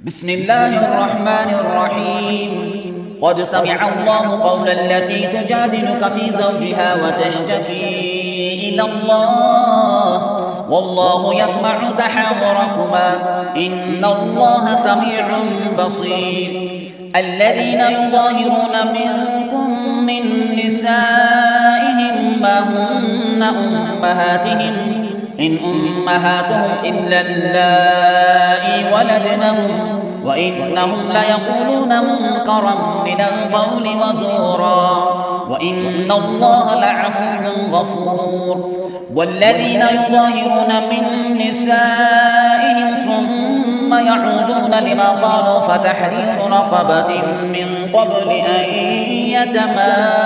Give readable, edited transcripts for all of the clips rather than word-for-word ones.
بسم الله الرحمن الرحيم. قد سمع الله قول التي تجادلك في زوجها وتشتكي إلى الله والله يسمع تحاوركما إن الله سميع بصير. الذين يظاهرون منكم من نسائهم ما هن أمهاتهم إن أمهاتهم إلا اللائي ولدنهم وإنهم ليقولون منكرا من القول وزورا وإن الله لعفو غفور. والذين يظاهرون من نسائهم ثم يعودون لما قالوا فتحرير رقبة من قبل أن يتماسا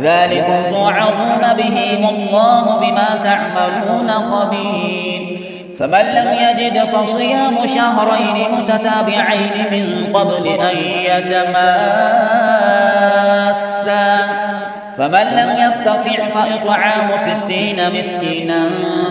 ذلكم توعظون به والله بما تعملون خبير. فمن لم يجد فصيام شهرين متتابعين من قبل أن يتماسا فمن لم يستطع فإطعام 60 مسكينا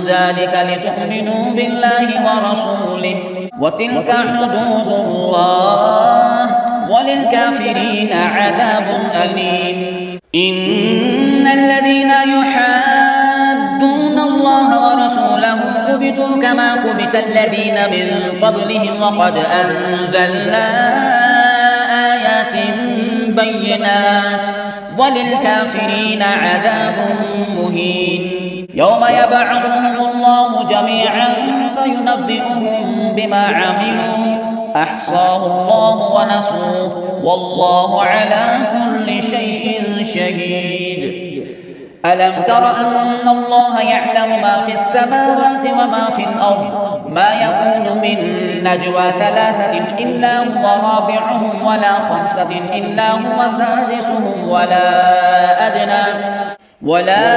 ذلك لتؤمنوا بالله ورسوله وتلك حدود الله وللكافرين عذاب أليم. إن الذين يحادون الله ورسوله كبتوا كما كبت الذين من قبلهم وقد أنزلنا آيات بينات وللكافرين عذاب مهين. يوم يبعثهم الله جميعا فينبئهم بما عملوا أحصاه الله ونسوه والله على كل شيء شهيد. ألم تر أن الله يعلم ما في السماوات وما في الأرض ما يكون من نجوى 3 إلا هو رابعهم ولا 5 إلا هو سادسهم ولا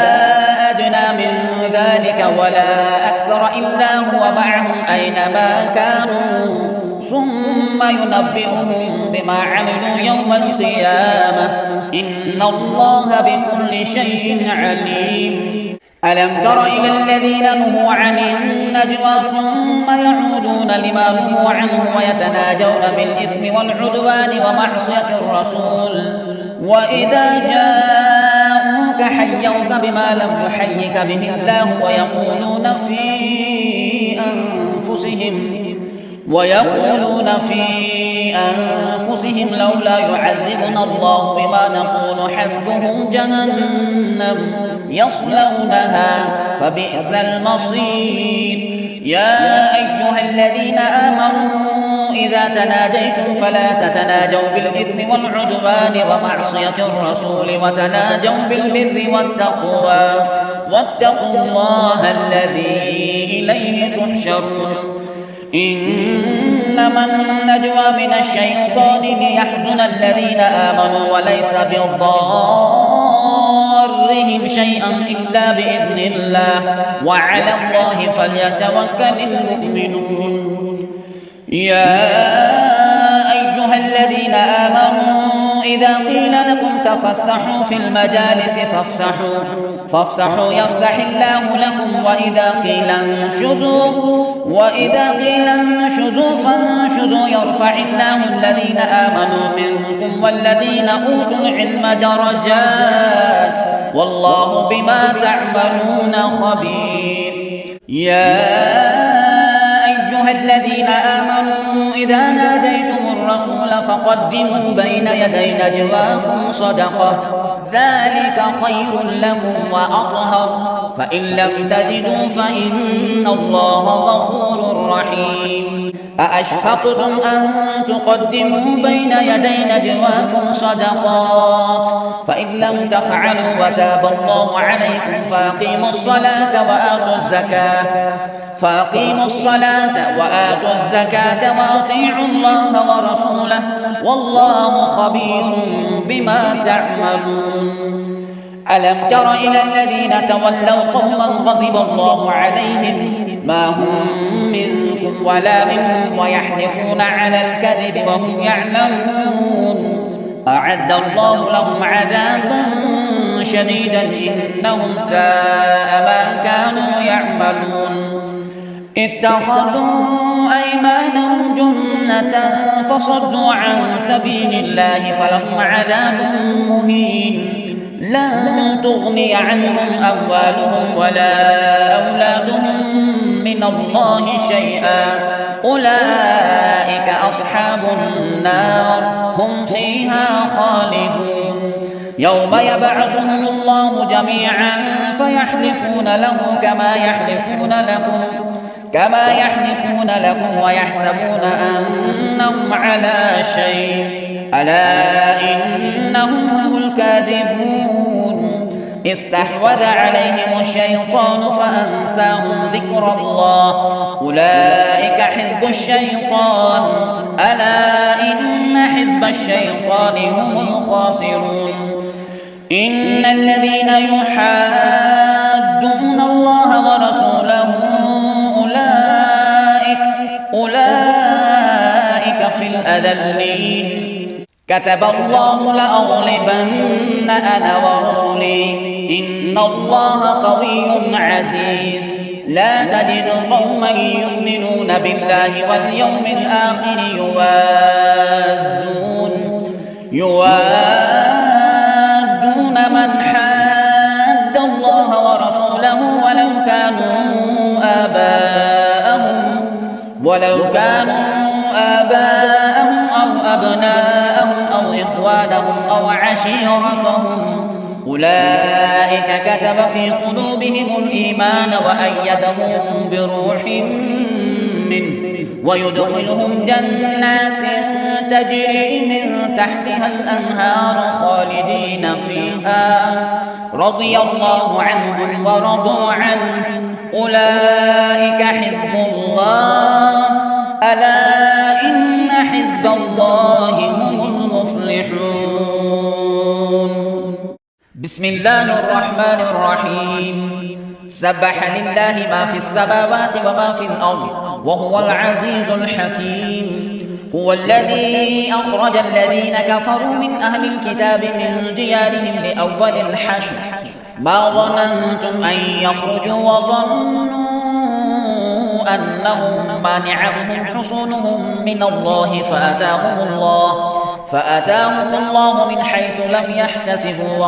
أدنى من ذلك ولا أكثر إلا هو معهم أينما كانوا ثم ينبئهم بما عملوا يوم القيامة إن الله بكل شيء عليم. ألم تر إلى الذين نهوا عن النجوى ثم يعودون لما نهوا عنه ويتناجون بالإثم والعدوان ومعصية الرسول وإذا جاءوك حيوك بما لم يحيك به الله ويقولون في أنفسهم لولا يعذبنا الله بما نقول حسبهم جهنم يصلونها فبئس المصير. يا أيها الذين آمنوا إذا تناجيتم فلا تتناجوا بالإثم والعدوان ومعصية الرسول وتناجوا بالبر والتقوى واتقوا الله الذي إليه تحشرون. إنما النجوى من الشيطان ليحزن الذين آمنوا وليس بضارهم شيئا إلا بإذن الله وعلى الله فليتوكل المؤمنون. يا أيها الذين آمنوا إذا قيل لكم تفسحوا في المجالس فافسحوا يفسح الله لكم وإذا قيل انشزوا فانشزوا يرفع الله الذين آمنوا منكم والذين أوتوا العلم درجات والله بما تعملون خبير. يا أيها الذين آمنوا إذا ناديتم الرسول فقدموا بين يدي نجواكم صدقة ذلك خير لكم وأطهر فإن لم تجدوا فإن الله غفور رحيم. أأشفقتم أن تقدموا بين يدي نجواكم صدقات فإذ لم تفعلوا وتاب الله عليكم فأقيموا الصلاة وآتوا الزكاة وأطيعوا الله ورسوله والله خبير بما تعملون. ألم تر إلى الذين تولوا قوما غضب الله عليهم ما هم منكم ولا منهم ويحلفون على الكذب وهم يعلمون أعد الله لهم عذابا شديدا إنهم ساء ما كانوا يعملون. اتخذوا أيمانهم فصدوا عن سبيل الله فلهم عذاب مهين لن تغني عنهم أموالهم ولا أولادهم من الله شيئا أولئك أصحاب النار هم فيها خالدون يوم يبعثهم الله جميعا فيحلفون له كما يحلفون لكم ويحسبون أنهم على شيء ألا إنهم هم الكاذبون استحوذ عليهم الشيطان فأنساهم ذكر الله أولئك حزب الشيطان ألا إن حزب الشيطان هم الخاسرون إن الذين يحادون الله ورسوله أولئك في الأذلين كتب الله لأغلبن أنا ورسلي إن الله قوي عزيز لا تجد قوما يؤمنون بالله واليوم الآخر يوادون من حاد الله ورسوله ولو كانوا آباءهم أو أبناءهم أو إخوانهم أو عشيرتهم أولئك كتب في قلوبهم الإيمان وأيدهم بروح منه ويدخلهم جنات تجري من تحتها الأنهار خالدين فيها رضي الله عنهم ورضوا عنه أولئك حزب الله ألا إن حزب الله هم المفلحون بسم الله الرحمن الرحيم سبح لله ما في السماوات وما في الأرض وهو العزيز الحكيم هو الذي أخرج الذين كفروا من أهل الكتاب من ديارهم لأول الحشر ما ظننتم أن يخرجوا وظنوا أنهم مانعتهم حصونهم من الله فأتاهم الله من حيث لم يحتسبوا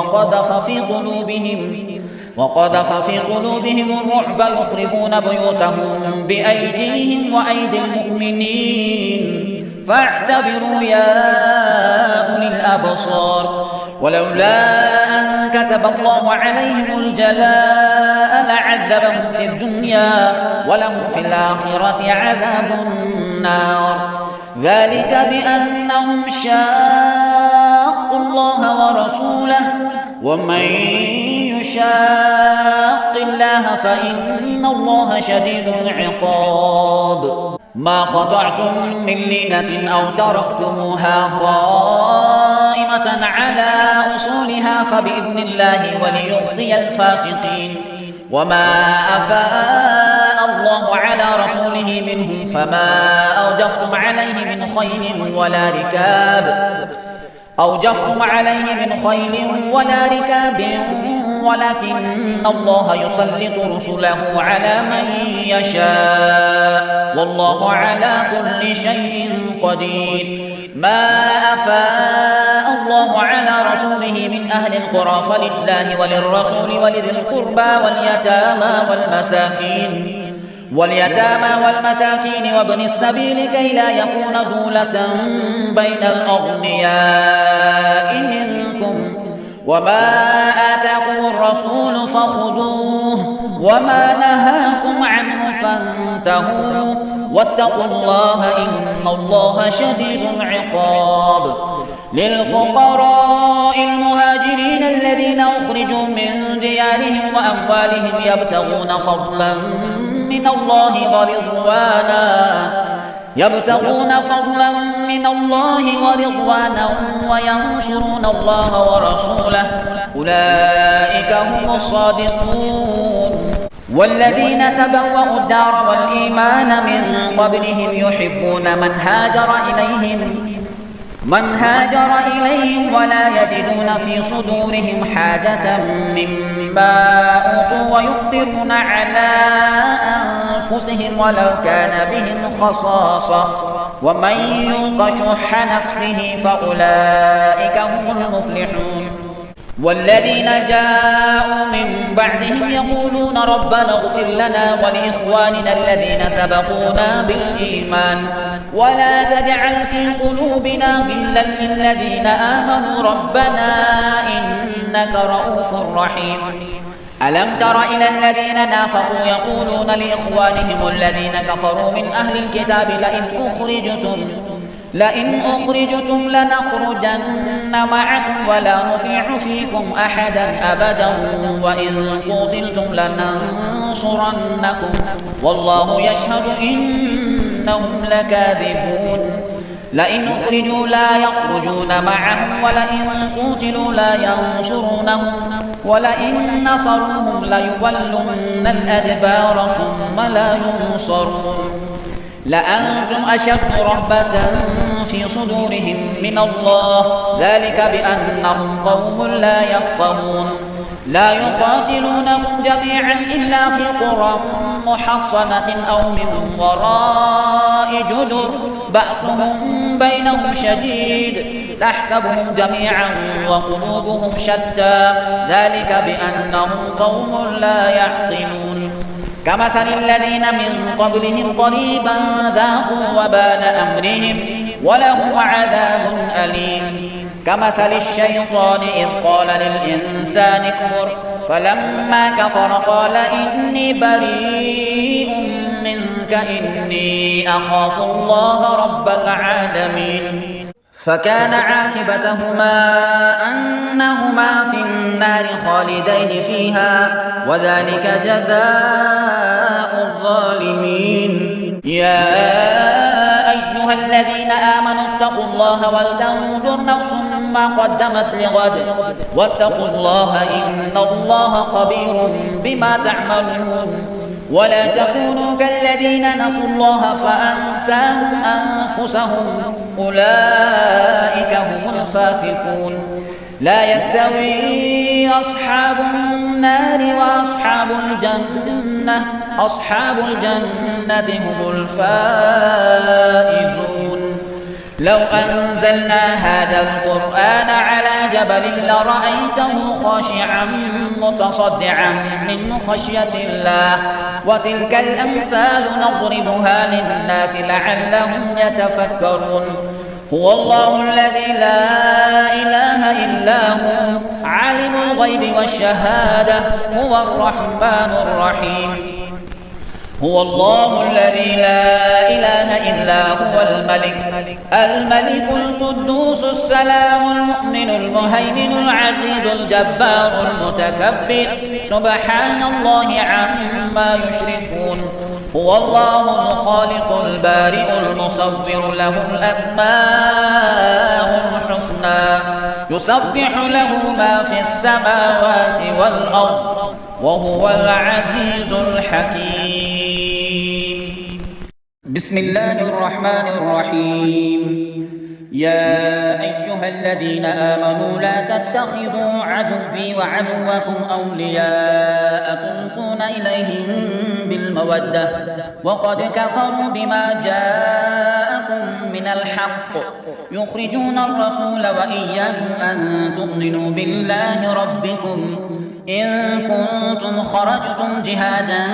وقذف في قلوبهم الرعب يخربون بيوتهم بأيديهم وأيدي المؤمنين فاعتبروا يا أولي الأبصار ولولا أن كتب الله عليهم الجلاء لعذبهم في الدنيا ولهم في الآخرة عذاب النار ذلك بأنهم شاقوا الله ورسوله ومن يشاق الله فإن الله شديد العقاب ما قطعتم من لينة أو تركتموها قائمة على أصولها فبإذن الله وليخزي الفاسقين وما أفاء الله على رسوله منهم فما أوجفتم عليه من خيل ولا ركاب ولكن الله يسلط رسله على من يشاء والله على كل شيء قدير ما أفاء الله على رسوله من أهل القرى فلله وللرسول ولذي القربى واليتامى والمساكين وابن السبيل كي لا يكون دولة بين الأغنياء منكم وما آتاكم الرسول فخذوه وما نهاكم عنه فانتهوا واتقوا الله إن الله شديد العقاب للفقراء المهاجرين الذين أخرجوا من ديارهم وأموالهم يبتغون فضلا من الله ورضوانا وينصرون الله ورسوله أولئك هم الصادقون والذين تبوأوا الدار والإيمان من قبلهم يحبون من هاجر إليهم ولا يجدون في صدورهم حاجة مما أوتوا ويؤثرون على أنفسهم ولو كان بهم خصاصة ومن يوق شح نفسه فأولئك هم المفلحون. والذين جاءوا من بعدهم يقولون ربنا اغفر لنا ولإخواننا الذين سبقونا بالإيمان ولا تجعل في قلوبنا غلا للذين آمنوا ربنا إنك رؤوف رحيم. ألم تر إلى الذين نافقوا يقولون لإخوانهم الذين كفروا من أهل الكتاب لئن أخرجتم لنخرجن معكم ولا نطيع فيكم أحدا أبدا وإن قتلتم لننصرنكم والله يشهد إنهم لكاذبون. لئن أخرجوا لا يخرجون معهم ولئن قتلوا لا ينصرونهم ولئن نصروهم ليولن الأدبار ثم لا ينصرون. لأنتم أشد رهبة في صدورهم من الله ذلك بأنهم قوم لا يفقهون. لا يقاتلونكم جميعا إلا في قرى محصنة أو من وراء جدر بأسهم بينهم شديد تحسبهم جميعا وقلوبهم شتى ذلك بأنهم قوم لا يعقلون. كمثل الذين من قبلهم قريبا ذاقوا وبال أمرهم ولهم عذاب أليم. كمثل الشيطان إذ قال للإنسان اكفر فلما كفر قال إني بريء منك إني أخاف الله رب العالمين. فكان عاقبتهما أنهما في النار خالدين فيها وذلك جزاء الظالمين. يا أيها الذين آمنوا اتقوا الله ولتنظر نفس ما قدمت لغد واتقوا الله إن الله خبير بما تعملون. ولا تكونوا كالذين نسوا الله فأنساهم أنفسهم أولئك هم الفاسقون. لا يستوي أصحاب النار وأصحاب الجنة أصحاب الجنة هم الفائزون. لو أنزلنا هذا القرآن على جبل لرأيته خاشعا متصدعا من خشية الله وتلك الأمثال نضربها للناس لعلهم يتفكرون. هو الله الذي لا إله إلا هو عالم الغيب والشهادة هو الرحمن الرحيم. هو الله الذي لا إله إلا هو الملك القدوس السلام المؤمن المهيمن العزيز الجبار المتكبر سبحان الله عما يشركون. هو الله الخالق البارئ المصور له الأسماء الحسنى يسبح له ما في السماوات والأرض وهو العزيز الحكيم. بسم الله الرحمن الرحيم. يا أيها الذين آمنوا لا تتخذوا عدوي وعدوكم أولياء تلقون إليهم بالمودة وقد كفروا بما جاءكم من الحق يخرجون الرسول وإياكم أن تؤمنوا بالله ربكم إن كنتم خرجتم جهادا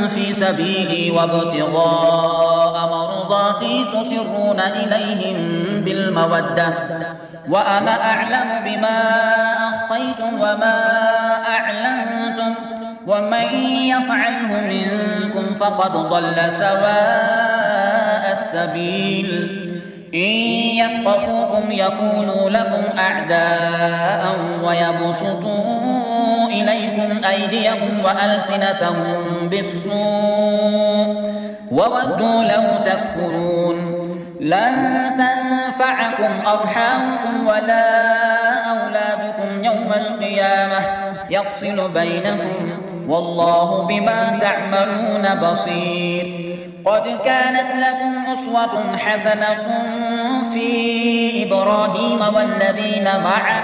في سبيلي وابتغاء مرضاتي تسرون إليهم بالمودة وأنا أعلم بما أخفيتم وما أعلنتم ومن يفعله منكم فقد ضل سواء السبيل. إن يثقفوكم يكونوا لكم أعداء ويبسطوا إليكم أيديهم وألسنتهم بالسوء وودوا لو تكفرون. لن تنفعكم أرحامكم ولا أولادكم يوم القيامة يفصل بينكم والله بما تعملون بصير. قد كانت لكم أسوة حسنة في إبراهيم والذين معه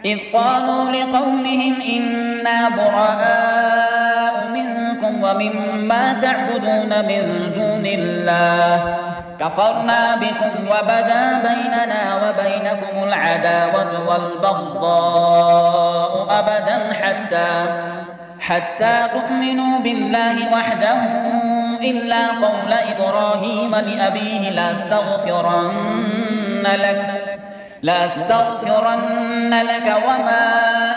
إذ قالوا لقومهم إنا براء منكم ومما تعبدون من دون الله كفرنا بكم وبدا بيننا وبينكم العداوة والبغضاء أبدا حتى تؤمنوا بالله وحده إلا قول إبراهيم لأبيه لأستغفرن لك وما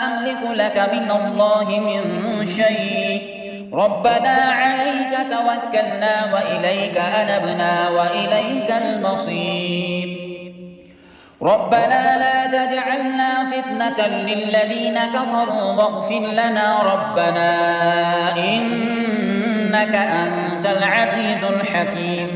أملك لك من الله من شيء ربنا عليك توكلنا وإليك أنبنا وإليك المصير ربنا لا تجعلنا فتنة للذين كفروا واغفر لنا ربنا إنك أنت العزيز الحكيم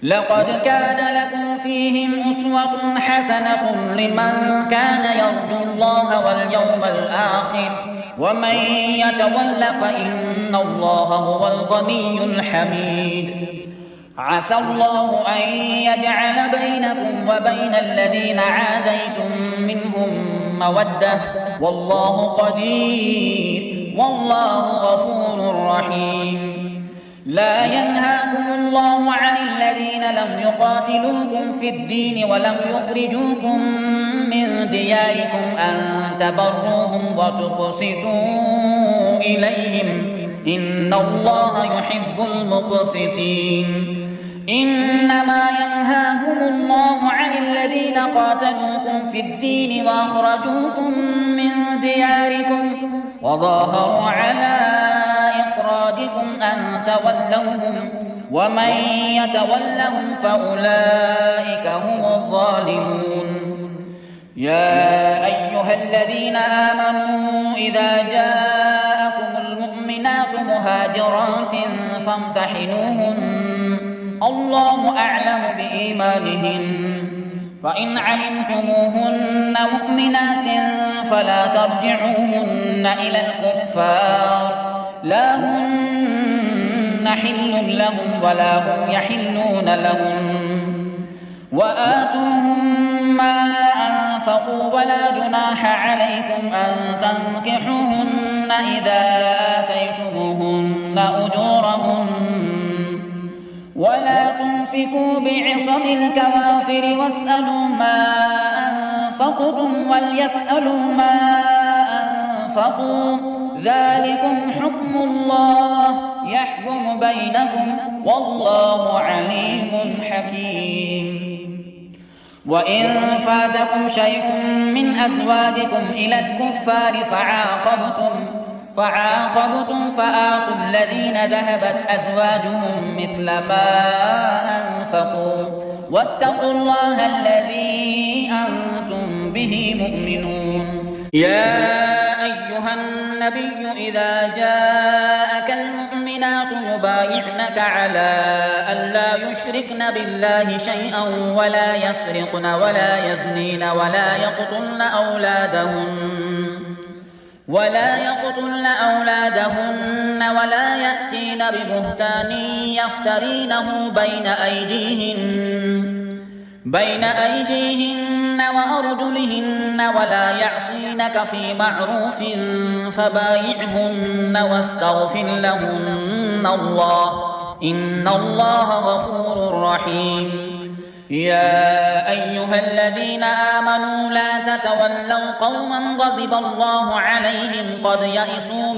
لقد كان لكم فيهم أسوة حسنة لمن كان يرجو الله واليوم الآخر ومن يتول فإن الله هو الغني الحميد عسى الله أن يجعل بينكم وبين الذين عاديتم منهم مودة والله قدير والله غفور رحيم لا ينهاكم الله عن الذين لم يقاتلوكم في الدين ولم يخرجوكم من دياركم أن تبروهم وتقسطوا إليهم إن الله يحب المقسطين إنما ينهاكم الله عن الذين قاتلوكم في الدين وأخرجوكم من دياركم وظاهروا على إخراجكم أن تولوهم ومن يتولهم فأولئك هم الظالمون يا أيها الذين آمنوا إذا جاءكم المؤمنات مهاجرات فامتحنوهن الله أعلم بإيمانهن فإن علمتموهن مؤمنات فلا ترجعوهن إلى الكفار لا هن حل لهم ولا هم يحلون لهم وآتوهم ما أنفقوا ولا جناح عليكم أن تنكحوهن إذا آتيتموهن أجورهن ولا تنفقوا بعصم الكوافر واسألوا ما أنفقتم وليسألوا ما أنفقوا ذلكم حكم الله يحكم بينكم والله عليم حكيم وإن فاتكم شيء من أزواجكم إلى الكفار فعاقبتم فآتوا الذين ذهبت أزواجهم مثل ما أنفقوا واتقوا الله الذي أنتم به مؤمنون يا أيها النبي إذا جاءك المؤمنات يبايعنك على أن لا يشركن بالله شيئا ولا يسرقن ولا يزنين ولا يقتلن أولادهن ولا يأتين ببهتان يفترينه بين أيديهن وأرجلهن ولا يعصينك في معروف فبايعهن واستغفر لهن الله إن الله غفور رحيم يا أيها الذين آمنوا لا تتولوا قوما غضب الله عليهم قد يئسوا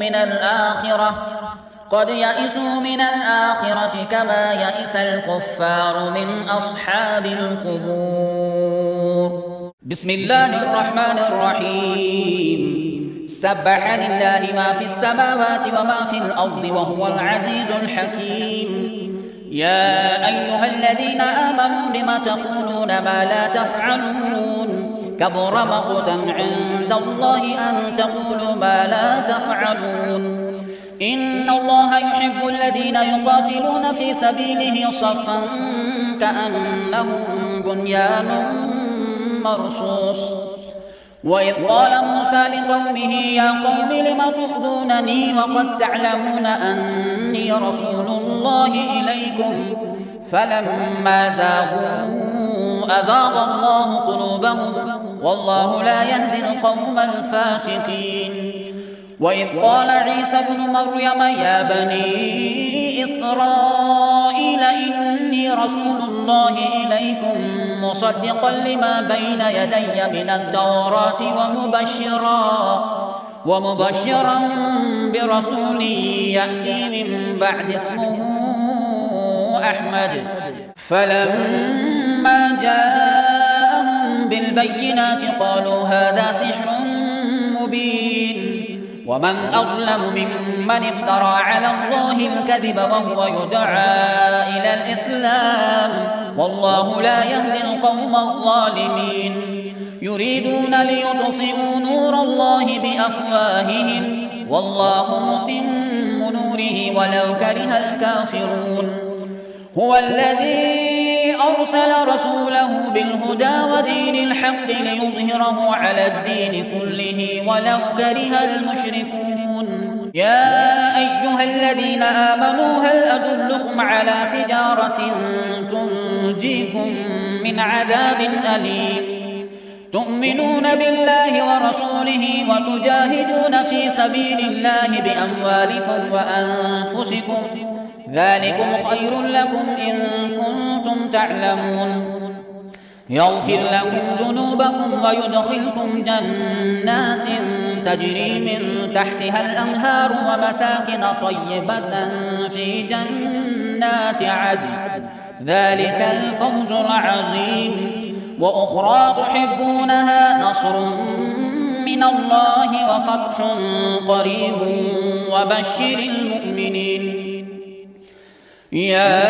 من الآخرة كما يئس الكفار من أصحاب القبور بسم الله الرحمن الرحيم سبح لله ما في السماوات وما في الأرض وهو العزيز الحكيم يا أيها الذين آمنوا لم تقولون ما لا تفعلون كبر مقتا عند الله أن تقولوا ما لا تفعلون إن الله يحب الذين يقاتلون في سبيله صفا كأنهم بنيان مرصوص وإذ قال موسى لقومه يا قوم لم تؤذونني وقد تعلمون أني رسول الله إليكم فلما زاغوا أزاغ الله قلوبهم والله لا يهدي القوم الفاسقين وإذ قال عيسى ابن مريم يا بني إسرائيل إسرائيل إني رسول الله إليكم مصدقا لما بين يدي من التوراة ومبشرا برسول يأتي من بعد اسمه أحمد. فلما جاءهم بالبينات قالوا هذا سحر مبين. ومن أظلم ممن افترى على الله الكذب وهو يدعى إلى الإسلام والله لا يهدي القوم الظالمين. يريدون ليطفئوا نور الله بأفواههم والله متم نوره ولو كره الكافرون. هو الذي أرسل رسوله بالهدى ودين الحق ليظهره على الدين كله ولو كره المشركون. يا أيها الذين آمنوا هل أدلكم على تجارة تنجيكم من عذاب أليم تؤمنون بالله ورسوله وتجاهدون في سبيل الله بأموالكم وأنفسكم ذلكم خير لكم إن كنتم تعلمون. يغفر لكم ذنوبكم ويدخلكم جنات تجري من تحتها الأنهار ومساكن طيبة في جنات عدن ذلك الفوز العظيم. وأخرى تحبونها نصر من الله وفتح قريب وبشر المؤمنين. يا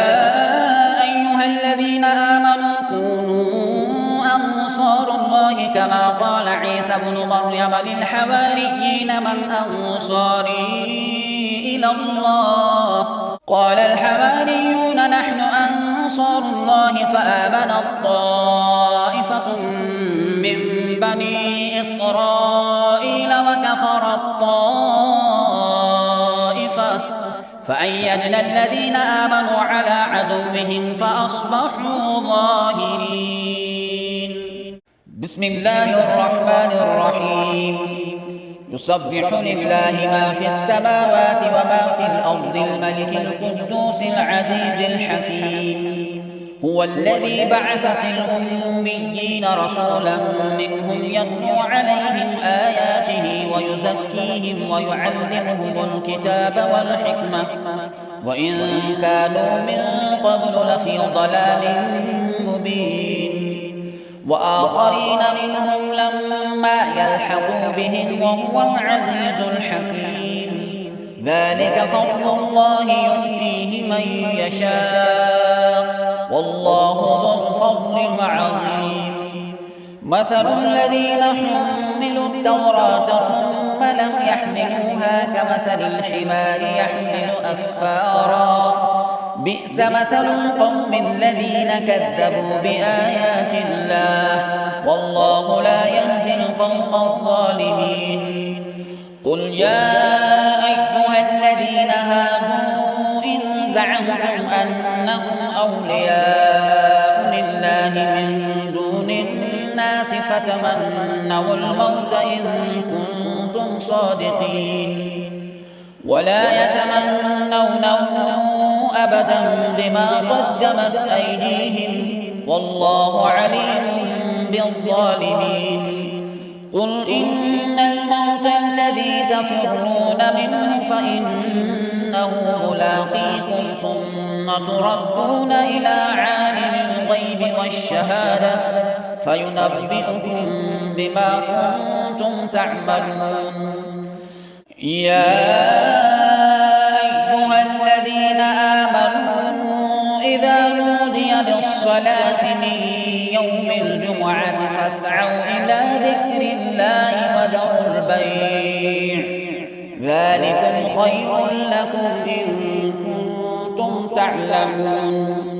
أيها الذين آمنوا كونوا أنصار الله كما قال عيسى بن مريم للحواريين من أنصاري إلى الله قال الحواريون نحن أنصار الله فآمنت طائفة من بني إسرائيل وكفرت طائفة فأيدنا الذين آمنوا على عدوهم فأصبحوا ظاهرين. بسم الله الرحمن الرحيم. يسبح لله ما في السماوات وما في الأرض الملك القدوس العزيز الحكيم. هو الذي بعث في الأميين رسولا منهم يتلو عليهم آياته ويزكيهم ويعلمهم الكتاب والحكمة وإن كانوا من قبل لفي ضلال مبين. وآخرين منهم لما يلحقوا بهم وهو العزيز الحكيم. ذلك فضل الله يؤتيه من يشاء والله ذو الفضل العظيم. مثل الذين حملوا التوراة ثم لم يحملوها كمثل الحمار يحمل أسفارا بئس مثل القوم الذين كذبوا بآيات الله والله لا يهدي القوم الظالمين. قل يا أيها الذين هادوا إن زعمتم أنكم أولياء لله من دون الناس فتمنوا الموت إن كنتم صادقين ولا يتمنونه أبدا بما قدمت أيديهم والله عليم بالظالمين. قل إن الموت الذي تفرون منه فإنه ملاقيكم ثم تردون إلى عالم الغيب والشهادة فينبئكم بما كنتم تعملون. يا أيها الذين آمنوا إذا نودي للصلاة من يوم الجمعة فاسعوا إلى ذكر الله وذروا البيع ذلكم خير لكم إن كنتم تعلمون.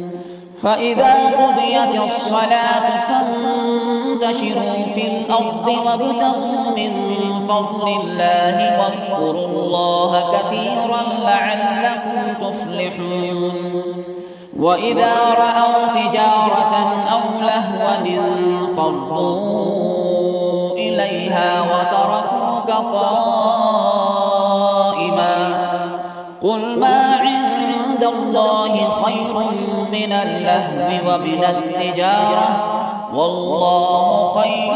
فإذا قضيت الصلاة فانتشروا في الأرض وابتغوا من فضل الله واذكروا الله كثيرا لعلكم تفلحون. وإذا رأوا تجارة أو لهوا انفضوا إليها وتركوك قائما قل ما عند الله خير من اللهو ومن التجارة والله خير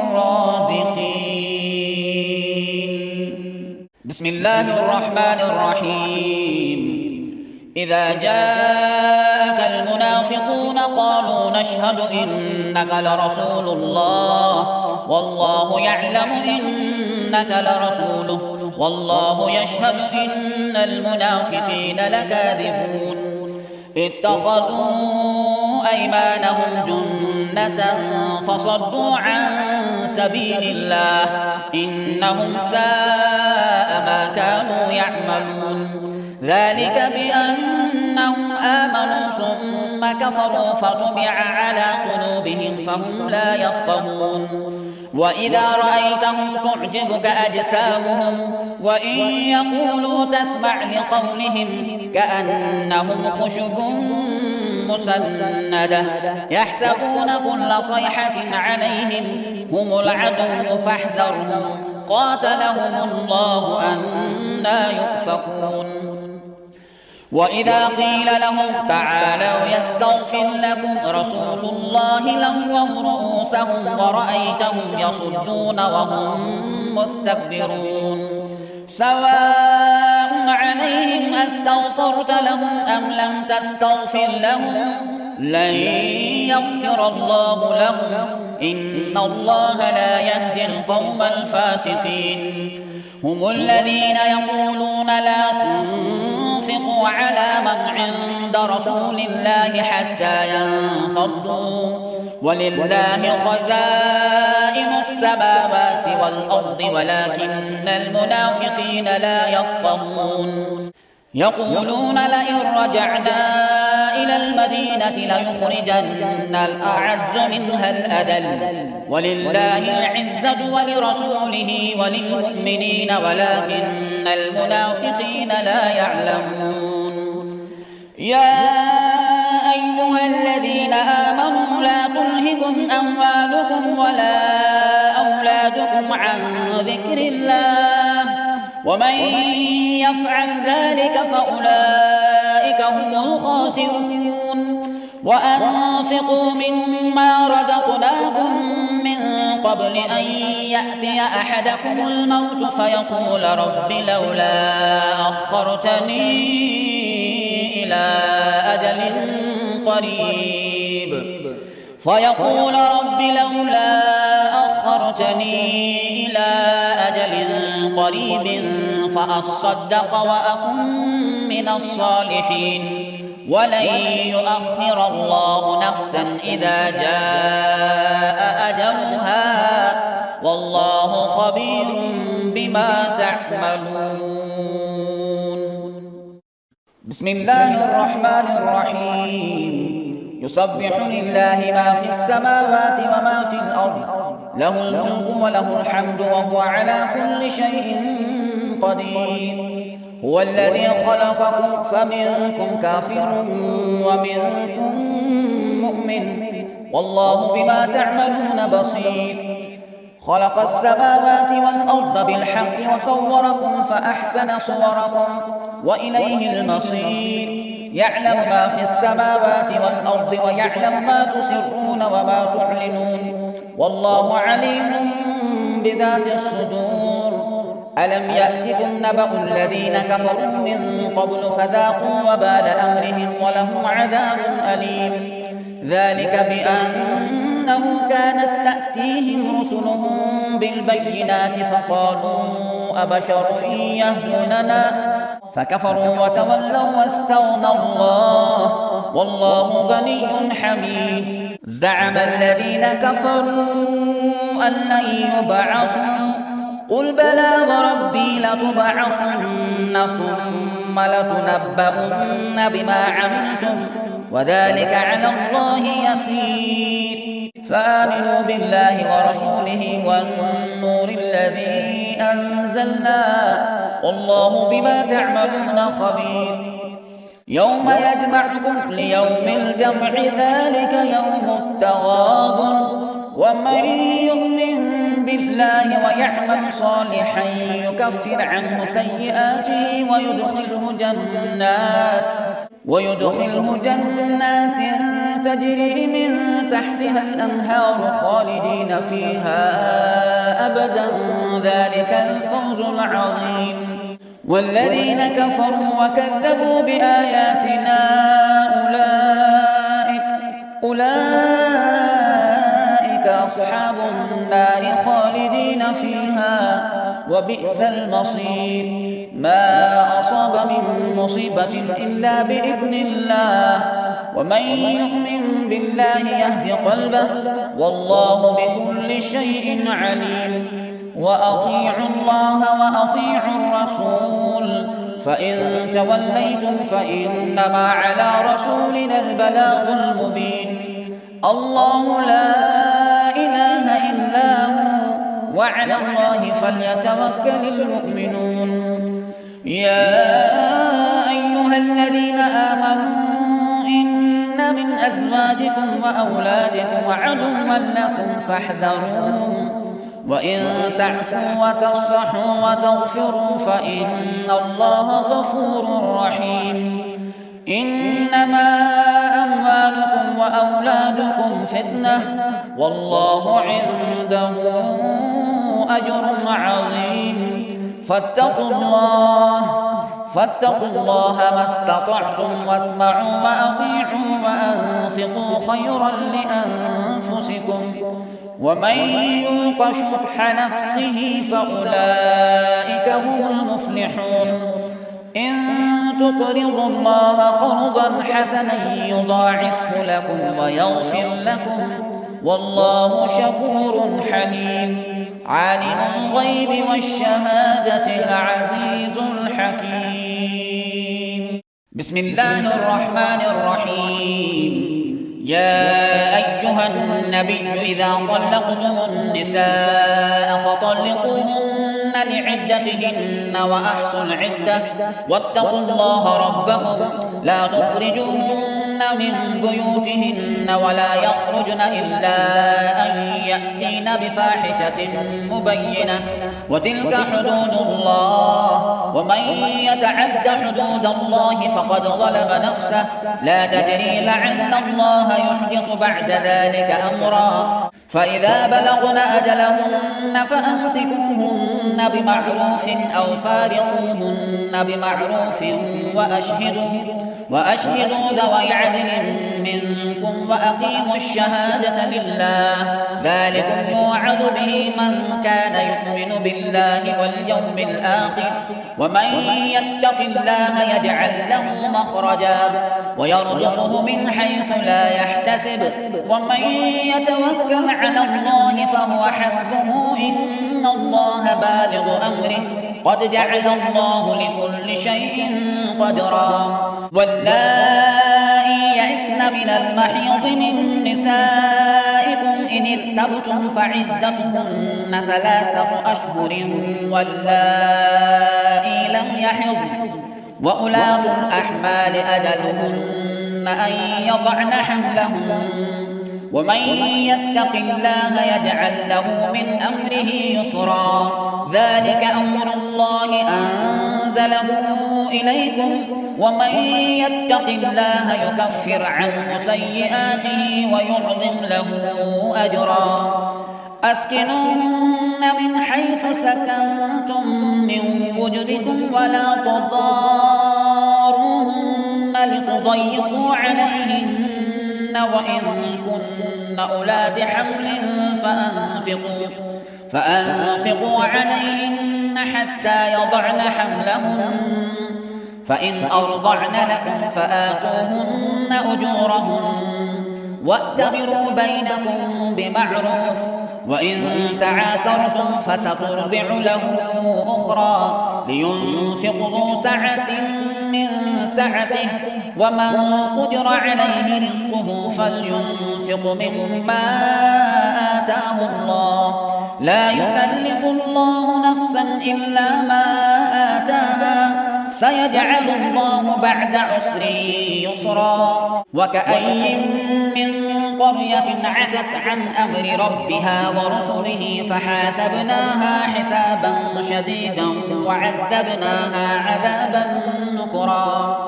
الرازقين. بسم الله الرحمن الرحيم. إذا جاءك المنافقون قالوا نشهد إنك لرسول الله والله يعلم إنك لرسوله والله يشهد إن المنافقين لكاذبون. اتخذوا أيمانهم جنة فصدوا عن سبيل الله إنهم ساء ما كانوا يعملون. ذلك بأنهم آمنوا ثم كفروا فطبع على قلوبهم فهم لا يفقهون. وإذا رأيتهم تعجبك أجسامهم وإن يقولوا تسمع لقولهم كأنهم خشب مسندة يحسبون كل صيحة عليهم هم العدو فاحذرهم قاتلهم الله أنى يؤفكون. وإذا قيل لهم تعالوا يستغفر لكم رسول الله لووا رؤوسهم ورأيتهم يصدون وهم مستكبرون. سواء عليهم أستغفرت لهم أم لم تستغفر لهم لن يغفر الله لهم إن الله لا يهدي القوم الفاسقين. هم الذين يقولون لا تنفقوا على من عند رسول الله حتى ينفضوا ولله خزائن السماوات والأرض ولكن المنافقين لا يفقهون. يقولون لئن رجعنا إلى المدينة ليخرجن الأعز منها الأذل ولله العزة ولرسوله وللمؤمنين ولكن المنافقين لا يعلمون. يا أيها الذين آمنوا لا تلهكم أموالكم ولا أولادكم عن ذكر الله ومن يفعل ذلك فأولئك هم الخاسرون. وأنفقوا مما رزقناكم من قبل أن يأتي أحدكم الموت فيقول رب لولا أخرتني إلى أجل قريب إلى أجل قريب فأصدق وأكن من الصالحين ولن يؤخر الله نفسا إذا جاء أجلها والله خبير بما تعملون. بسم الله الرحمن الرحيم. يسبح لله ما في السماوات وما في الأرض له الملك وله الحمد وهو على كل شيء قدير. هو الذي خلقكم فمنكم كافر ومنكم مؤمن والله بما تعملون بصير. خلق السماوات والأرض بالحق وصوركم فأحسن صوركم وإليه المصير. يعلم ما في السماوات والأرض ويعلم ما تسرون وما تعلنون والله عليم بذات الصدور. ألم يأتكم نبأ الذين كفروا من قبل فذاقوا وبال أمرهم ولهم عذاب أليم. ذلك بأنه كانت تأتيهم رسلهم بالبينات فقالوا أبشر يهدوننا فكفروا وتولوا واستغنى الله والله غني حميد. زعم الذين كفروا أن لن يبعثوا قل بلى وربي لتبعثن ثم لتنبؤن بما عملتم وذلك على الله يسير. فآمنوا بالله ورسوله والنور الذي أنزلنا والله بما تعملون خبير. يوم يجمعكم ليوم الجمع ذلك يوم التغابن ومن يؤمن بالله ويعمل صالحا يكفر عنه سيئاته ويدخله جنات تجري من تحتها الأنهار خالدين فيها أبدا، ذلك الفوز العظيم. والذين كفروا وكذبوا بآياتنا أولئك أصحاب النار خالدين فيها وبئس المصير. ما أصاب من مصيبة إلا بإذن الله، ومن يؤمن بالله يهد قلبه، والله بكل شيء عليم. وأطيعوا الله وأطيعوا الرسول، فإن توليتم فإنما على رسولنا البلاغ المبين. الله لا إله إلا هو، وعلى الله فليتوكل المؤمنون. يا أيها الذين آمنوا إن من أزواجكم وأولادكم عدوا لكم فاحذروهم، وإن تعفوا وتصفحوا وتغفروا فإن الله غفور رحيم. إنما أموالكم وأولادكم فتنة، والله عنده أجر عظيم. فاتقوا الله ما استطعتم، واسمعوا وأطيعوا وأنفقوا خيرا لأنفسكم، ومن يوق شح نفسه فأولئك هم المفلحون. إن تقرضوا الله قرضا حسنا يضاعفه لكم ويغفر لكم، والله شكور حليم. عالم الغيب والشهادة العزيز الحكيم. بسم الله الرحمن الرحيم. يا أيها النبي إذا طلقتم النساء فطلقوهن لعدتهن وأحصوا العدة، واتقوا الله ربكم لا تخرجوهن من بيوتهن ولا يخرجن إلا أن يأتين بفاحشة مبينة، وتلك حدود الله، ومن يتعد حدود الله فقد ظلم نفسه، لا تدري لعل الله يحدث بعد ذلك أمرا. فإذا بلغن أجلهن فأمسكوهن بمعروف أو فارقوهن بمعروف وأشهدوا ذوي عدل منكم وأقيموا الشهادة لله، ذلكم يوعظ به من كان يؤمن بالله واليوم الآخر، ومن يتق الله يجعل له مخرجا ويرزقه من حيث لا يحتسب، ومن يتوكل على الله فهو حسبه، إن الله بالغ أمره، قد جعل الله لكل شيء قدرا. واللائي يئسن من المحيض من نسائكم إن ارتبتم فعدتهن 3 أشهر، واللائي لم يحضن، وأولاة الأحمال أجلهن أن يضعن حملهن، ومن يتق الله يجعل له من أمره يسرا، ذلك أمر الله أنزله إليكم، ومن يتق الله يكفر عنه سيئاته ويعظم له أجرا. أسكنوهن من حيث سكنتم من وجدكم ولا تضاروهن لتضيقوا عليهن، وإن كن أولات حمل فأنفقوا عليهن حتى يضعن حملهن، فإن أرضعن لكم فآتوهن أجورهن، وأتمروا بينكم بمعروف، وإن تعاسرتم فسترضع له أخرى لينفق ذو سعة من سعته، ومن قدر عليه رزقه فلينفق مما آتاه الله، لا يكلف الله نفسا إلا ما آتاها، سيجعل الله بعد عسر يسرا. وكأي من قرية عتت عن أمر ربها ورسله فحاسبناها حسابا شديدا وعذبناها عذابا نكرا،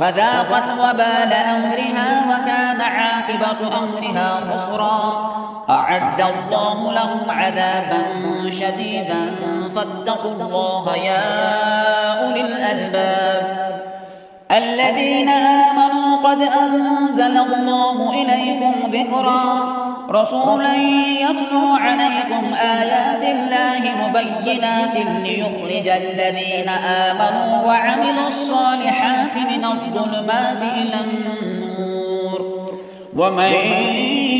فذاقت وبال أمرها وكان عاقبة أمرها خسرا. أعد الله لهم عذابا شديدا فاتقوا الله يا أولي الألباب. الذين آمنوا قد أنزل الله إليكم ذكرا رسولا يتلو عليكم آيات الله مبينات ليخرج الذين آمنوا وعملوا الصالحات من الظلمات إلى النور. ومن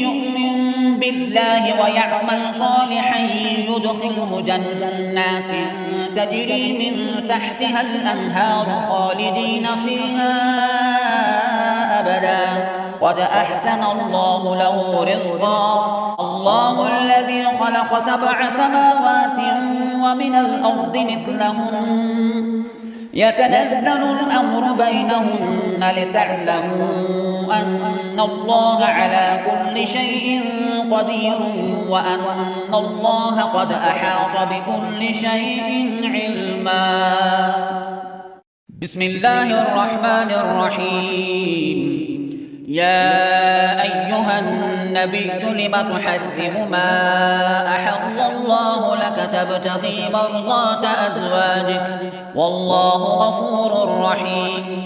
يؤمن بالله ويعمل صالحا يدخله جنات تجري من تحتها الأنهار خالدين فيها أبدا قد أحسن الله له رزقا. الله الذي خلق 7 سماوات ومن الأرض مثلهن يتنزل الأمر بينهن لتعلموا أن الله على كل شيء قدير وأن الله قد أحاط بكل شيء علما. بسم الله الرحمن الرحيم. يا أيها النبي لم تحرم ما أحل الله لك تبتغي مرضات أزواجك والله غفور رحيم.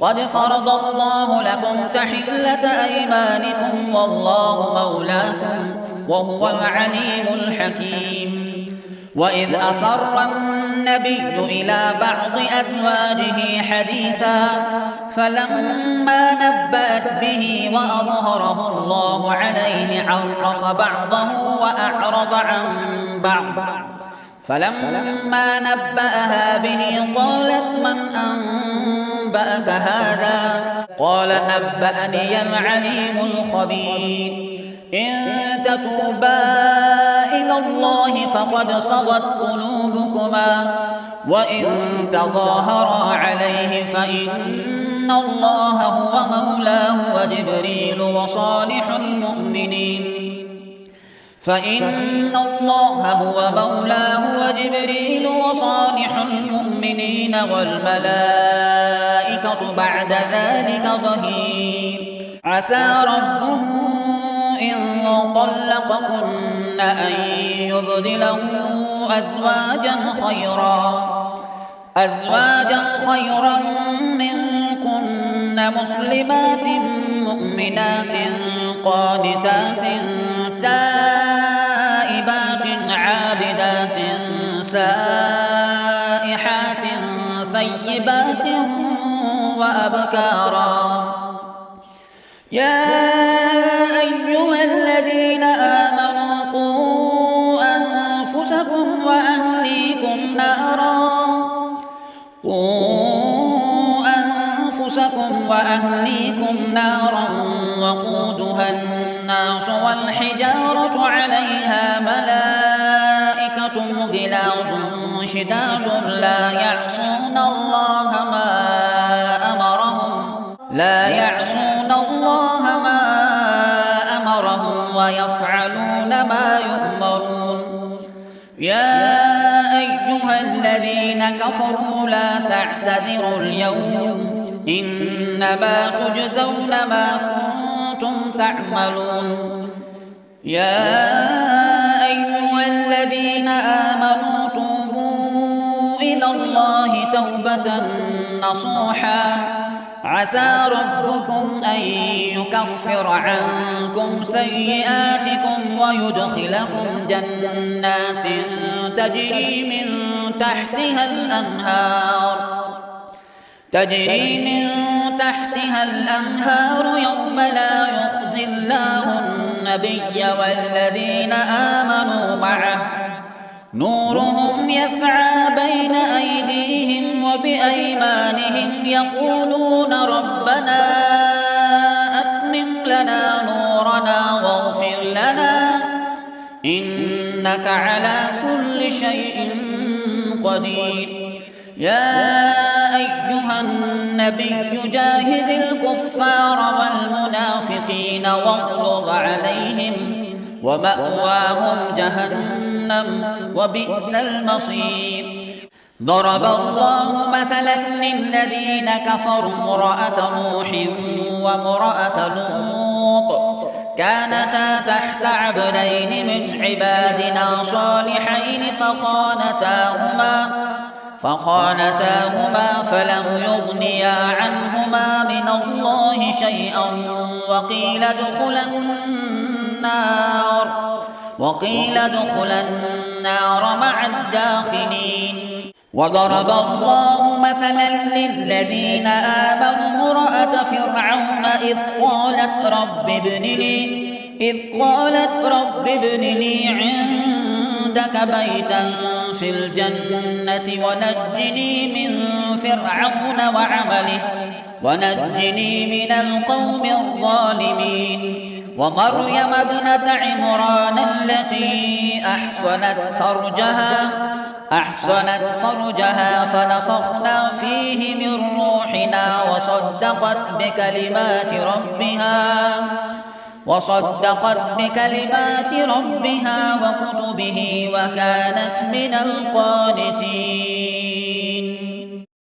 قد فرض الله لكم تحلة أيمانكم والله مولاكم وهو العليم الحكيم. وإذ أسر النبي إلى بعض أزواجه حديثا فلما نبأت به وأظهره الله عليه عرف بعضه وأعرض عن بعض. فلما نبأها به قالت من أنبأك هذا؟ قال نبأني العليم الخبير. إن تتوبا إلى الله فقد صغت قلوبكما وإن تظاهرا عليه فإن الله هو مولاه وجبريل وصالح المؤمنين والملائكة بعد ذلك ظهير. عسى ربه إن طلقكن أن يبدله أزواجا خيرا منكن مسلمات مؤمنات قانتات تائبات عابدات سائحات ثيبات وأبكارا. يا أيها الذين آمنوا قوا أنفسكم وأهليكم نارا وقودها الناس والحجارة عليها ملائكة غلاظ شداد لا يعصون الله ما أمرهم ويفعلون ما يؤمرون. يا أيها الذين كفروا لا تعتذروا اليوم إنما تجزون ما كنتم تعملون. يا أيها الذين آمنوا توبوا إلى الله توبة نصوحا عسى ربكم أن يكفر عنكم سيئاتكم ويدخلكم جنات تجري من تحتها الأنهار يوم لا يخزي الله النبي والذين آمنوا معه نورهم يسعى بين أيديهم وبأيمانهم يقولون ربنا أتمم لنا نورنا واغفر لنا إنك على كل شيء قدير. يا أيها النبي جاهد الكفار والمنافقين واغلظ عليهم ومأواهم جهنم وبئس المصير. ضرب الله مثلا للذين كفروا امرأة نوح وامرأة لوط كانتا تحت عبدين من عبادنا صالحين فخانتاهما فلم يغنيا عنهما من الله شيئا وقيل ادخلا النار مع الداخلين. وضرب الله مثلا للذين آمنوا امرأة فرعون إذ قالت رب ابن لي عندك بيتا في الجنة ونجني من القوم الظالمين. ومريم ابنة عمران التي أحصنت فرجها فنفخنا فيه من روحنا وصدقت بكلمات ربها وكتبه وكانت من القانتين.